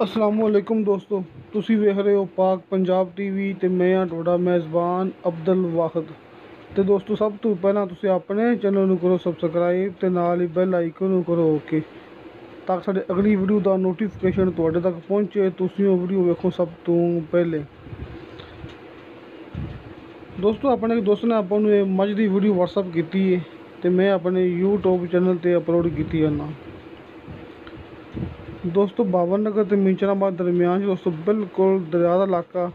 असलामुअलैकुम दोस्तों, ਤੁਸੀਂ ਵੇਖ ਰਹੇ ਹੋ ਪਾਕ ਪੰਜਾਬ ਟੀਵੀ ਤੇ ਮੈਂ ਹਾਂ ਤੁਹਾਡਾ ਮੇਜ਼ਬਾਨ ਅਬਦੁਲ ਵਾਹਿਦ। ਤੇ ਦੋਸਤੋ, ਸਭ ਤੋਂ ਪਹਿਲਾਂ ਤੁਸੀਂ ਆਪਣੇ ਚੈਨਲ ਨੂੰ ਕਰੋ ਸਬਸਕ੍ਰਾਈਬ ਤੇ ਨਾਲ ਹੀ ਬੈਲ ਆਈਕਨ ਨੂੰ ਕਰੋ ਓਕੇ, ਤਾਂ ਕਿ ਸਾਡੀ ਅਗਲੀ ਵੀਡੀਓ ਦਾ ਨੋਟੀਫਿਕੇਸ਼ਨ ਤੁਹਾਡੇ ਤੱਕ ਪਹੁੰਚੇ। ਤੁਸੀਂ ਉਹ ਵੀਡੀਓ ਵੇਖੋ ਸਭ ਤੋਂ ਪਹਿਲੇ। ਦੋਸਤੋ, ਆਪਣੇ ਇੱਕ ਦੋਸਤ ਨੇ ਆਪਾਂ ਨੂੰ ਇਹ ਮੱਝ ਦੀ ਵੀਡੀਓ WhatsApp ਕੀਤੀ ਹੈ ਤੇ ਮੈਂ ਆਪਣੇ YouTube ਚੈਨਲ ਤੇ ਅਪਲੋਡ ਕੀਤੀ ਹੈ ਨਾ दोस्तों। बाबर नगर तो मिंचराबाद दरमियान दोस्तों बिल्कुल दरिया का इलाका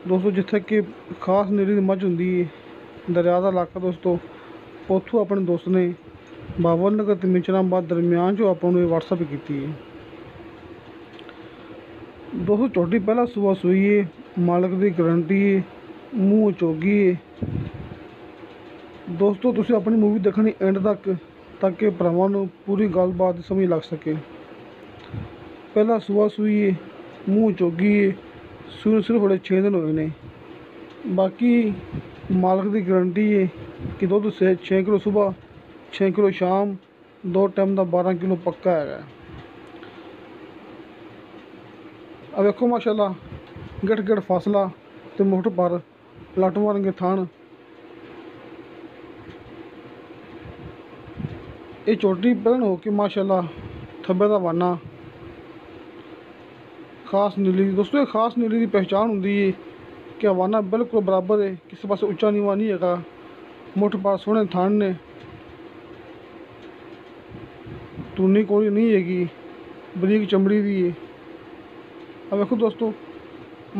दोस्तों, जिथे कि खास नीली मझ होंगी है। दरिया का इलाका दोस्तों, उतों अपने दोस्त ने बाबर नगर तो मिंचराबाद दरमियान जो अपन WhatsApp की है दोस्तों। छोटी पहला सुबह सूई है, मालिक की गारंटी है, मूँह चोगी है दोस्तों। तुसीं अपनी मूवी देखनी एंड तक ताकि भरावां नूं पूरी गलबात समझ लग सके। पहला सुबह सूई है, मूँह चोगी है, सूई सिर्फ बड़े 6 दिन हुए ने। बाकी मालिक की गारंटी है कि दुध से 6 किलो सुबह 6 किलो शाम, 2 टाइम का 12 किलो पक्का है। अब देखो माशाल्लाह गिट गिट फासला तो मुठ पर लट मारेंगे थान। ये छोटी पहन हो कि माशाल्लाह थब्बे का वाना खास नीली दोस्तों। ये खास नीली की पहचान होंगी है कि हवाना बिल्कुल बराबर है, किसी पास उच्चा नीवा नहीं है। मुठ पर सोहने थान ने, टूनी कोई नहीं हैगी, बरीक चमड़ी की है। अब देखो दोस्तों,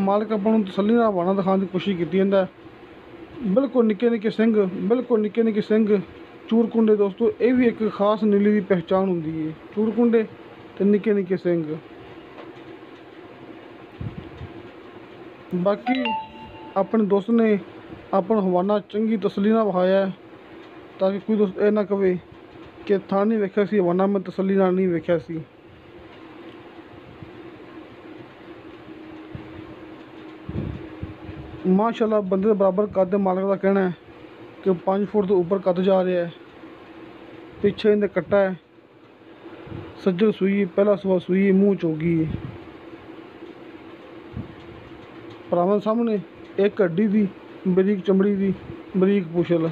मालिक अपन तसल्ली नाल हवाना दिखाने की कोशिश की जाता है। बिल्कुल निक्के निक्के सिंह, बिल्कुल निक्के निक्के सिंह, चूर कुंडे दोस्तों। ये भी एक खास नीली की पहचान होंगी है, चूर कुंडे तो निक्के निक्के सिंह। बाकी अपने दोस्त ने अपन हवाना चंगी तसल्ली नाल विखाया है ताकि कोई दोस्त यह ना कहे कि थां नहीं वेख्या सी, हवाना मैं तसल्ली नाल नहीं वेख्या सी। माशाल्लाह बंदे के बराबर कद मालिक का कहना है कि 5 फुट तो ऊपर कद जा रहा है। पीछे इनके कट्टा है, सज्जल सूई, पहला सुबह सूई, मूँह चोगी है। भरावां सामने एक हड्डी की बरीक चमड़ी की बरीक पुछल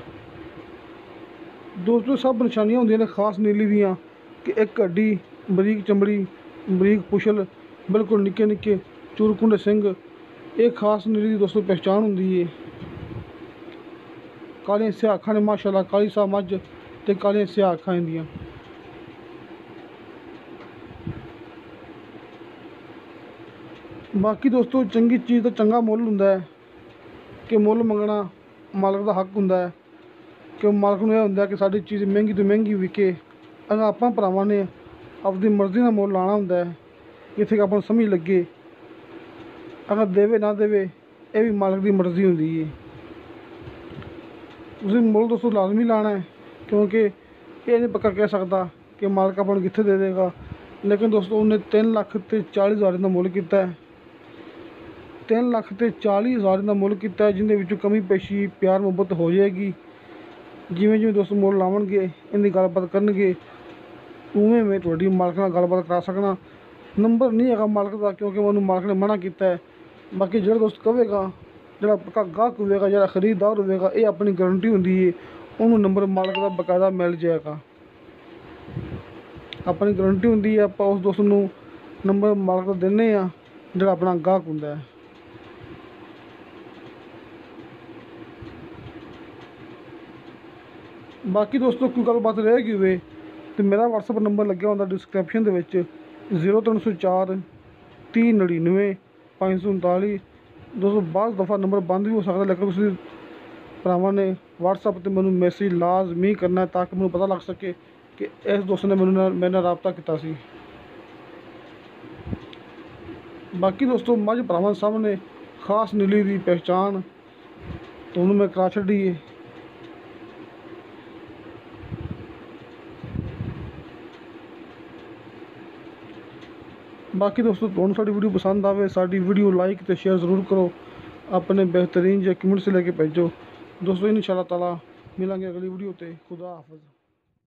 दोस्तों। सब निशानियां होंदियां ने खास नीली दियां कि एक हड्डी, बरीक चमड़ी, बरीक पुछल, बिल्कुल निक्के निक्के चूरकुंडे सिंह। एक खास नीली की दोस्तों पहचान होंगी है। कालियां स्याह अखां ने माशाल्लाह, काली सा मझ ते कालियां स्याह अखां इंदियां। बाकी दोस्तों, चंगी चीज़ का चंगा मुल हुंदा है कि मुल मंगना मालिक का हक हुंदा है कि मालिक नूं यह हुंदा है कि साडी चीज़ महंगी तो महंगी विके। अगर आपां भरावां ने अपनी मर्जी का मुल लाना हुंदा है जिथे आपां नूं समझ लगे। अगर देवे ना देवे ये भी मालिक की मर्जी होंदी है। उसी मुल दोस्तों लाजमी लाना है क्योंकि ये नहीं पक्का कह सकता कि मालिक अपन कित्थे दे देगा। लेकिन दोस्तों उन्हें 3,40,000 का मुल किया है। 3,40,000 का मुल किया है, जिन्हें विचों कमी पेशी प्यार मुहब्बत हो जाएगी। जिमें जिमें दोस्तों मुल लावणगे, इनकी गलबात करनगे, उवें मैं थोड़ी मालिक नाल गलबात करा सकना। नंबर नहीं है मालिक का क्योंकि मैं मालिक ने मना किया है। बाकी जो दोस्त कहेगा, जो पक्का गाहक होगा, जो खरीददार होगा, ये अपनी गारंटी होंगी है, उन्होंने नंबर मालिक का बकायदा मिल जाएगा। अपनी गारंटी होंगी है, आप उस दोस्त को नंबर मालिक का देने जो अपना गाहक होंगे। बाकी दोस्तों कोई गलबात रहेगी हुए तो मेरा WhatsApp नंबर लगे होंगे डिस्क्रिप्शन के 0304 3099 539 दोस्तों। बाद दफ़ा नंबर बंद भी हो सकता, लेकिन उस भरावां ने WhatsApp पर मैं मैसेज लाजमी करना है ताकि मैं पता लग सके कि इस दोस्त ने मेरे नाल राबता किया सी। बाकी दोस्तों मझ भरावां सामने खास नीली की पहचान तो उन्होंने मैं करा छड़ी है। बाकी दोस्तों तुहानूं साडी वीडियो पसंद आवे, साडी वीडियो लाइक तो शेयर जरूर करो, अपने बेहतरीन जो कमेंट्स लेके भेजो दोस्तों। इंशाअल्लाह ताला मिलांगे अगली वीडियो ते। खुदा हाफिज़।